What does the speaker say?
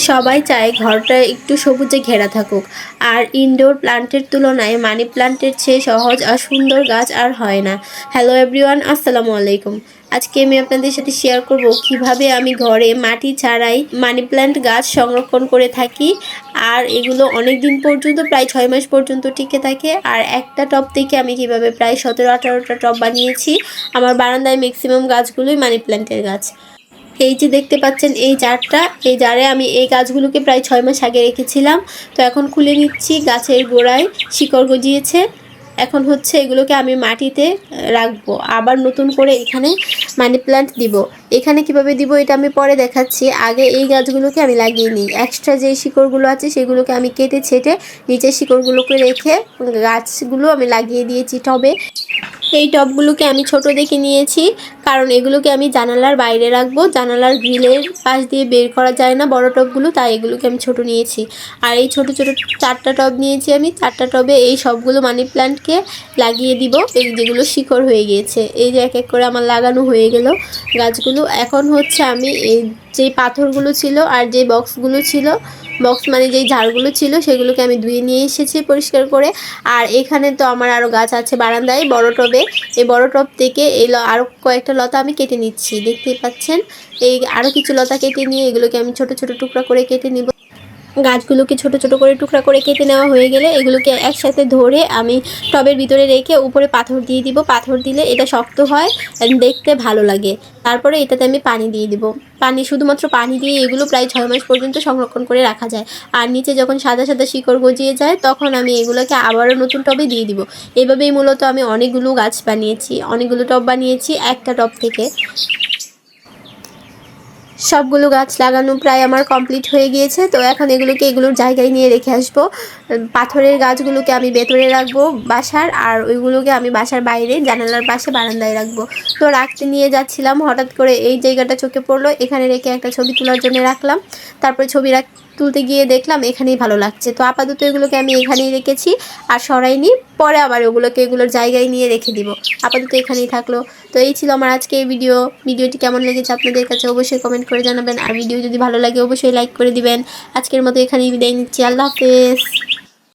সবাই চায় ঘরটা একটু সবুজে ঘেরা থাকুক, আর ইনডোর প্লান্টের তুলনায় মানি প্লান্টের চেয়ে সহজ আর সুন্দর গাছ আর হয় না। হ্যালো এভরিওয়ান, আসসালামু আলাইকুম। আজকে আমি আপনাদের সাথে শেয়ার করব কিভাবে আমি ঘরে মাটি ছাড়াই মানি প্ল্যান্ট গাছ সংরক্ষণ করে থাকি, আর এগুলো অনেক দিন পর্যন্ত, প্রায় 6 মাস পর্যন্ত টিকে থাকে। আর একটা টব থেকে আমি কিভাবে প্রায় 17-18টা টব বানিয়েছি। আমার বারান্দায় ম্যাক্সিমাম গাছগুলোই মানি প্ল্যান্টের গাছ। এই যে দেখতে পাচ্ছেন এই জারটা, এই জারে আমি এই গাছগুলোকে প্রায় 6 মাস আগে রেখেছিলাম। তো এখন খুলে নিচ্ছি, গাছের গোড়ায় শিকড় গজিয়েছে। এখন হচ্ছে এগুলোকে আমি মাটিতে রাখবো, আবার নতুন করে এখানে মানি প্ল্যান্ট দিব। এখানে কিভাবে দিব এটা আমি পরে দেখাচ্ছি। আগে এই গাছগুলোকে আমি লাগিয়ে নিই। এক্সট্রা যে শিকড়গুলো আছে সেগুলোকে আমি কেটে ছেটে নিচের শিকড়গুলোকে রেখে গাছগুলো আমি লাগিয়ে দিয়েছি টবে। এই টবগুলোকে আমি ছোট দেখে নিয়েছি, কারণ এগুলোকে আমি জানালার বাইরে রাখবো। জানালার গ্রিলের পাশ দিয়ে বের করা যায় না বড় টবগুলো, তাই এগুলোকে আমি ছোট নিয়েছি। আর এই ছোট ছোট 4টা টব নিয়েছি আমি। 4টা টবে এই সবগুলো মানি প্ল্যান্টকে লাগিয়ে দিব, এই যেগুলো শিকড় হয়ে গিয়েছে। এই যে এক এক করে আমার লাগানো হয়ে গেল গাছগুলো। এখন হচ্ছে আমি এই যে পাথরগুলো ছিল আর যে বক্সগুলো ছিল, বক্স মানে যেই ঝাড়গুলো ছিল সেগুলোকে আমি ধুয়ে নিয়ে এসেছি পরিষ্কার করে। আর এখানে তো আমার আরও গাছ আছে বারান্দায় বড় টবে। এই বড় টব থেকে এই আরও কয়েকটা লতা আমি কেটে নিচ্ছি, দেখতেই পাচ্ছেন। এই আরও কিছু লতা কেটে নিয়ে এগুলোকে আমি ছোট ছোট টুকরা করে কেটে নিব। গাছগুলোকে ছোট ছোট করে টুকরা করে কেটে নেওয়া হয়ে গেলে এগুলোকে একসাথে ধরে আমি টবের ভিতরে রেখে উপরে পাথর দিয়ে দিব। পাথর দিলে এটা শক্ত হয়, দেখতে ভালো লাগে। তারপরে এটাতে আমি পানি দিয়ে দিব। শুধুমাত্র পানি দিয়ে এগুলো প্রায় 6 মাস পর্যন্ত সংরক্ষণ করে রাখা যায়। আর নিচে যখন সাদা সাদা শিকড় গজিয়ে যায় তখন আমি এগুলোকে আবারও নতুন টবে দিয়ে দিব। এভাবেই মূলত আমি অনেকগুলো গাছ বানিয়েছি, অনেকগুলো টব বানিয়েছি একটা টব থেকে। সবগুলো গাছ লাগানো প্রায় আমার কমপ্লিট হয়ে গিয়েছে। তো এখন এগুলোকে এগুলোর জায়গায় নিয়ে রেখে আসবো। পাথরের গাছগুলোকে আমি ভেতরে রাখবো বাসার, আর ওইগুলোকে আমি বাসার বাইরে জানালার পাশে বারান্দায় রাখবো। তো রাখতে নিয়ে যাচ্ছিলাম, হঠাৎ করে এই জায়গাটা চোখে পড়লো। এখানে রেখে একটা ছবি তোলার জন্য রাখলাম। তারপরে ছবি তুলতে গিয়ে দেখলাম এখানেই ভালো লাগছে। তো আপাতত এগুলোকে আমি এখানেই রেখেছি আর সরাইনি। পরে আবার ওগুলোকে এগুলোর জায়গায় নিয়ে রেখে দিব। আপাতত এখানেই থাকলো। তো এই ছিল আমার আজকে এই ভিডিওটি কেমন লেগেছে আপনাদের কাছে অবশ্যই কমেন্ট করে জানাবেন। আর ভিডিও যদি ভালো লাগে অবশ্যই লাইক করে দিবেন। আজকের মতো এখানেই বিদায় নিচ্ছি। আল্লাহ হাফেজ।